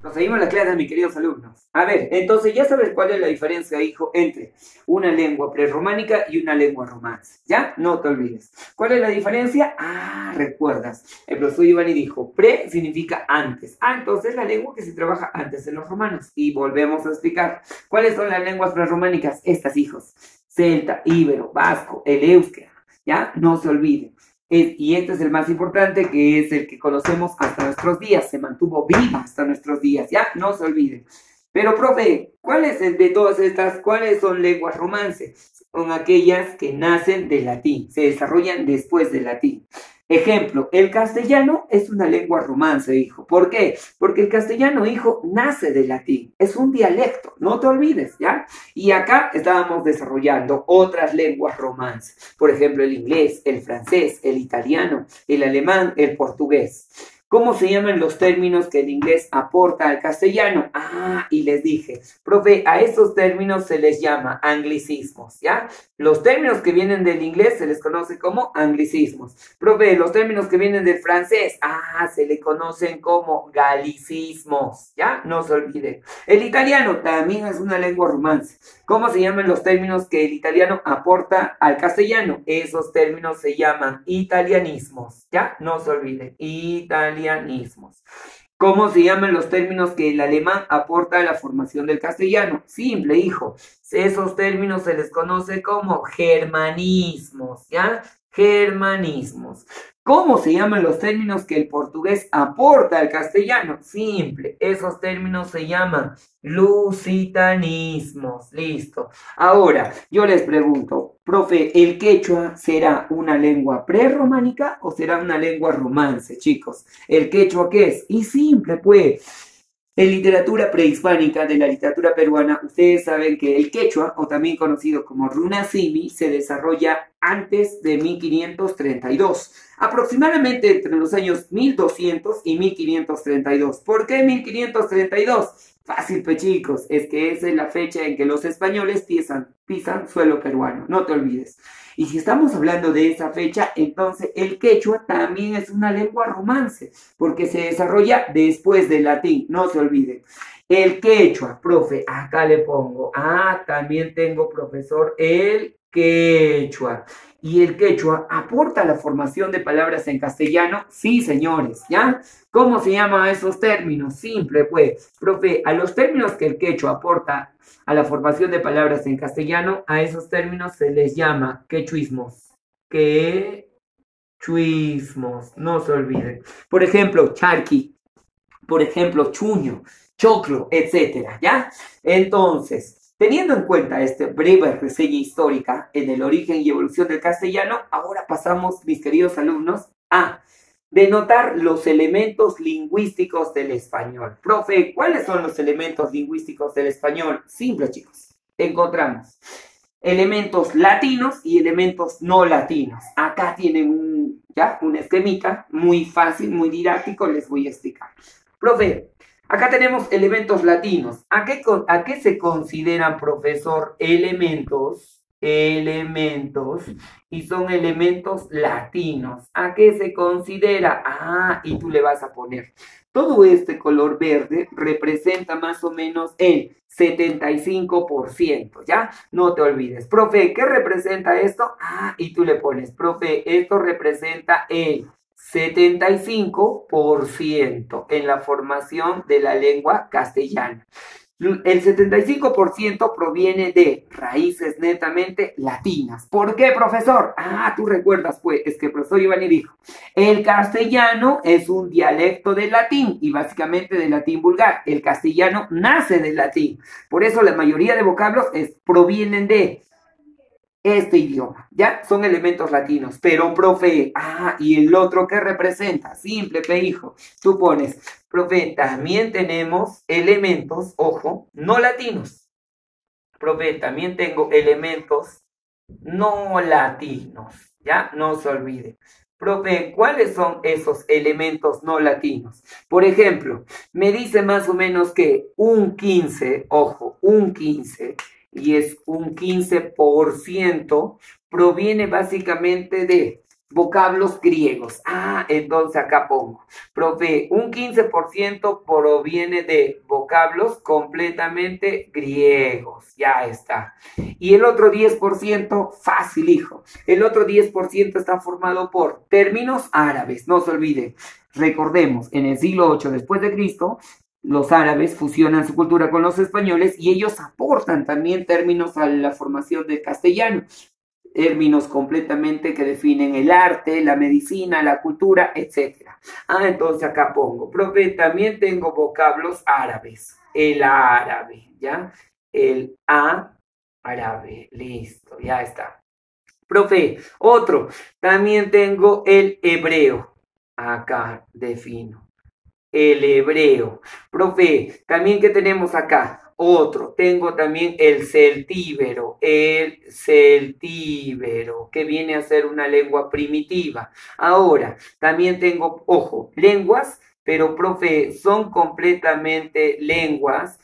Proseguimos la clase, mis queridos alumnos. A ver, entonces ya sabes cuál es la diferencia, hijo, entre una lengua prerrománica y una lengua romance. ¿Ya? No te olvides. ¿Cuál es la diferencia? Recuerdas. El profesor Giovanni dijo, pre significa antes. Entonces la lengua que se trabaja antes en los romanos. Y volvemos a explicar. ¿Cuáles son las lenguas prerrománicas? Estas, hijos. Celta, íbero, vasco, el éuskera. ¿Ya? No se olviden. Y este es el más importante, que es el que conocemos hasta nuestros días, se mantuvo viva hasta nuestros días, ya, no se olviden. Pero, profe, ¿cuáles de todas estas, cuáles son lenguas romances? Son aquellas que nacen del latín, se desarrollan después del latín. Ejemplo, el castellano es una lengua romance, hijo. ¿Por qué? Porque el castellano, hijo, nace del latín. Es un dialecto, no te olvides, ¿ya? Y acá estábamos desarrollando otras lenguas romance. Por ejemplo, el inglés, el francés, el italiano, el alemán, el portugués. ¿Cómo se llaman los términos que el inglés aporta al castellano? Y les dije, profe, a esos términos se les llama anglicismos, ¿ya? Los términos que vienen del inglés se les conoce como anglicismos. Profe, los términos que vienen del francés, se le conocen como galicismos, ¿ya? No se olviden. El italiano también es una lengua romance. ¿Cómo se llaman los términos que el italiano aporta al castellano? Esos términos se llaman italianismos, ¿ya? No se olviden, italianismos. ¿Cómo se llaman los términos que el alemán aporta a la formación del castellano? Simple, hijo. Esos términos se les conoce como germanismos, ¿ya? Germanismos. ¿Cómo se llaman los términos que el portugués aporta al castellano? Simple, esos términos se llaman lusitanismos. Listo. Ahora, yo les pregunto, profe, ¿el quechua será una lengua prerrománica o será una lengua romance, chicos? ¿El quechua qué es? Y simple, pues. En literatura prehispánica de la literatura peruana, ustedes saben que el quechua, o también conocido como runasimi, se desarrolla antes de 1532, aproximadamente entre los años 1200 y 1532. ¿Por qué 1532? Fácil, pues chicos, es que esa es la fecha en que los españoles pisan suelo peruano, no te olvides. Y si estamos hablando de esa fecha, entonces el quechua también es una lengua romance, porque se desarrolla después del latín, no se olviden. El quechua, profe, acá le pongo, también tengo, profesor, el quechua. ¿Y el quechua aporta la formación de palabras en castellano? Sí, señores, ¿ya? ¿Cómo se llaman esos términos? Simple, pues, profe, a los términos que el quechua aporta a la formación de palabras en castellano, a esos términos se les llama quechuismos. Quechuismos, no se olviden. Por ejemplo, charqui, por ejemplo, chuño, choclo, etcétera, ¿ya? Entonces, teniendo en cuenta esta breve reseña histórica en el origen y evolución del castellano, ahora pasamos, mis queridos alumnos, a denotar los elementos lingüísticos del español. Profe, ¿cuáles son los elementos lingüísticos del español? Simple, chicos. Encontramos elementos latinos y elementos no latinos. Acá tienen un esquemita muy fácil, muy didáctico, les voy a explicar. Profe, acá tenemos elementos latinos. ¿A qué se consideran, profesor, elementos? Y son elementos latinos. ¿A qué se considera? Y tú le vas a poner. Todo este color verde representa más o menos el 75%, ¿ya? No te olvides. Profe, ¿qué representa esto? Y tú le pones, profe, esto representa el 75% en la formación de la lengua castellana. El 75% proviene de raíces netamente latinas. ¿Por qué, profesor? Tú recuerdas, pues, es que el profesor Giovanni dijo, el castellano es un dialecto del latín y básicamente del latín vulgar. El castellano nace del latín. Por eso la mayoría de vocablos provienen de este idioma, ¿ya? Son elementos latinos, pero, profe, ¿y el otro qué representa? Simple, hijo, tú pones, profe, también tenemos elementos, ojo, no latinos. Profe, también tengo elementos no latinos, ¿ya? No se olvide. Profe, ¿cuáles son esos elementos no latinos? Por ejemplo, me dice más o menos que un 15, ojo, un 15, y es un 15%, proviene básicamente de vocablos griegos. Entonces acá pongo, profe, un 15% proviene de vocablos completamente griegos. Ya está. Y el otro 10%, fácil, hijo. El otro 10% está formado por términos árabes. No se olviden. Recordemos, en el siglo 8 después de Cristo, los árabes fusionan su cultura con los españoles y ellos aportan también términos a la formación del castellano. Términos completamente que definen el arte, la medicina, la cultura, etc. Entonces acá pongo, profe, también tengo vocablos árabes. El árabe, ¿ya? El árabe, listo, ya está. Profe, otro, también tengo el hebreo. Acá defino. El hebreo. Profe, también ¿qué tenemos acá? Otro, tengo también el celtíbero, que viene a ser una lengua primitiva. Ahora, también tengo, ojo, lenguas, pero profe, son completamente lenguas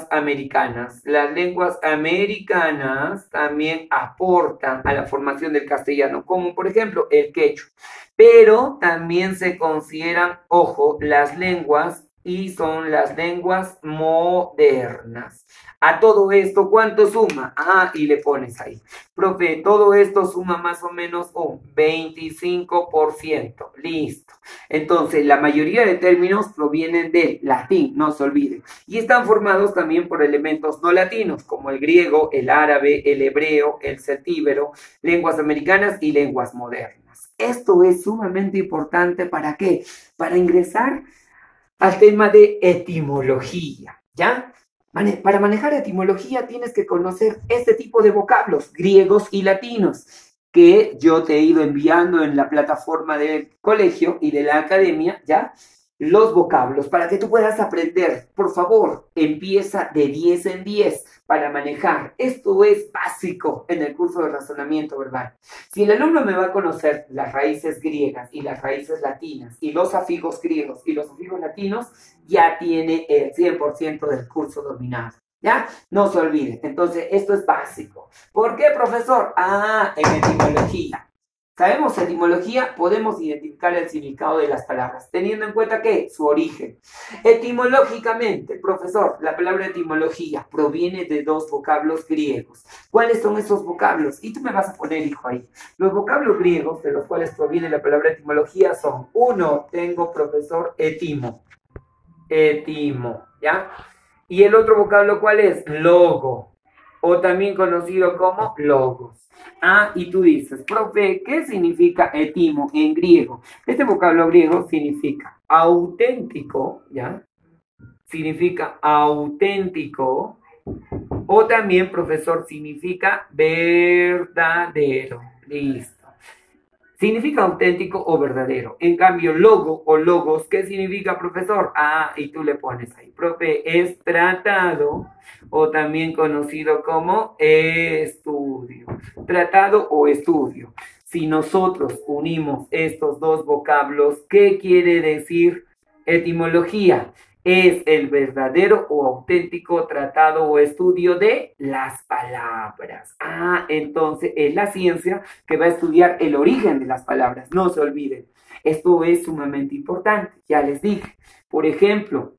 americanas. Las lenguas americanas también aportan a la formación del castellano, como por ejemplo el quechua. Pero también se consideran, ojo, las lenguas y son las lenguas modernas. A todo esto, ¿cuánto suma? Y le pones ahí. Profe, todo esto suma más o menos un 25%. Listo. Entonces, la mayoría de términos provienen del latín, no se olviden. Y están formados también por elementos no latinos, como el griego, el árabe, el hebreo, el celtíbero, lenguas americanas y lenguas modernas. Esto es sumamente importante. ¿Para qué? Para ingresar al tema de etimología, ¿ya? Para manejar etimología tienes que conocer este tipo de vocablos, griegos y latinos, que yo te he ido enviando en la plataforma del colegio y de la academia, ¿ya? Los vocablos, para que tú puedas aprender. Por favor, empieza de 10 en 10 para manejar. Esto es básico en el curso de razonamiento verbal. Si el alumno me va a conocer las raíces griegas y las raíces latinas y los afijos griegos y los afijos latinos, ya tiene el 100% del curso dominado. ¿Ya? No se olvide. Entonces, esto es básico. ¿Por qué, profesor? En etimología. Sabemos etimología, podemos identificar el significado de las palabras, teniendo en cuenta que su origen. Etimológicamente, profesor, la palabra etimología proviene de dos vocablos griegos. ¿Cuáles son esos vocablos? Y tú me vas a poner, hijo, ahí. Los vocablos griegos de los cuales proviene la palabra etimología son, uno, tengo, profesor, etimo, ¿ya? Y el otro vocablo, ¿cuál es? Logo, o también conocido como logos. Y tú dices, profe, ¿qué significa etimo en griego? Este vocablo griego significa auténtico, ¿ya? Significa auténtico, o también, profesor, significa verdadero. Listo. Significa auténtico o verdadero. En cambio, logo o logos, ¿qué significa, profesor? Y tú le pones ahí, profe, es tratado o también conocido como estudio. Tratado o estudio. Si nosotros unimos estos dos vocablos, ¿qué quiere decir etimología? Es el verdadero o auténtico tratado o estudio de las palabras. Entonces es la ciencia que va a estudiar el origen de las palabras. No se olviden. Esto es sumamente importante. Ya les dije. Por ejemplo,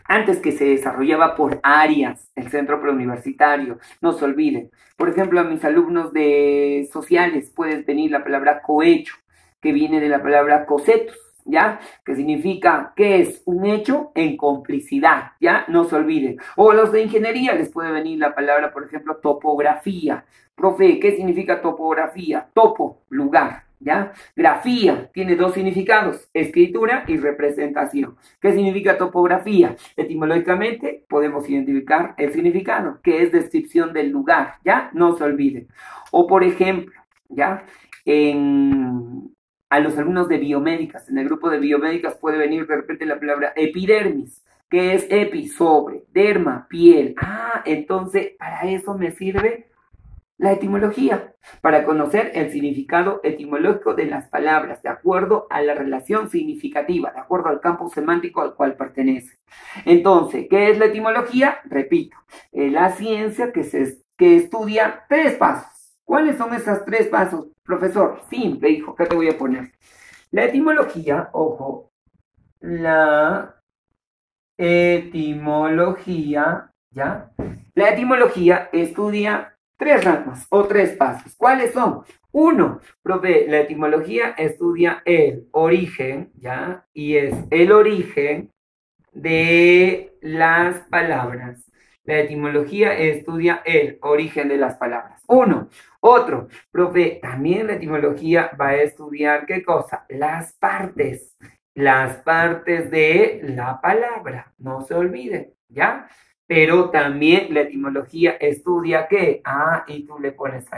antes que se desarrollaba por áreas, el centro preuniversitario, no se olviden. Por ejemplo, a mis alumnos de sociales puedes venir la palabra cohecho, que viene de la palabra cosetus, ¿ya? Que significa que es un hecho en complicidad, ¿ya? No se olviden. O a los de ingeniería les puede venir la palabra, por ejemplo, topografía. Profe, ¿qué significa topografía? Topo, lugar, ¿ya? Grafía tiene dos significados, escritura y representación. ¿Qué significa topografía? Etimológicamente podemos identificar el significado, que es descripción del lugar, ¿ya? No se olviden. O por ejemplo, ¿ya? A los alumnos de biomédicas, en el grupo de biomédicas puede venir de repente la palabra epidermis, que es epi, sobre, derma, piel. Entonces para eso me sirve la etimología, para conocer el significado etimológico de las palabras, de acuerdo a la relación significativa, de acuerdo al campo semántico al cual pertenece. Entonces, ¿qué es la etimología? Repito, es la ciencia que estudia tres pasos. ¿Cuáles son esos 3 pasos? Profesor, simple, hijo, ¿qué te voy a poner? La etimología, ojo, la etimología, ¿ya? La etimología estudia 3 ramas o 3 pasos. ¿Cuáles son? Uno, profe, la etimología estudia el origen, ¿ya? Y es el origen de las palabras. La etimología estudia el origen de las palabras. Uno. Otro, profe, también la etimología va a estudiar ¿qué cosa? Las partes. Las partes de la palabra. No se olviden, ¿ya? Pero también la etimología estudia ¿qué? Ah, y tú le pones ahí.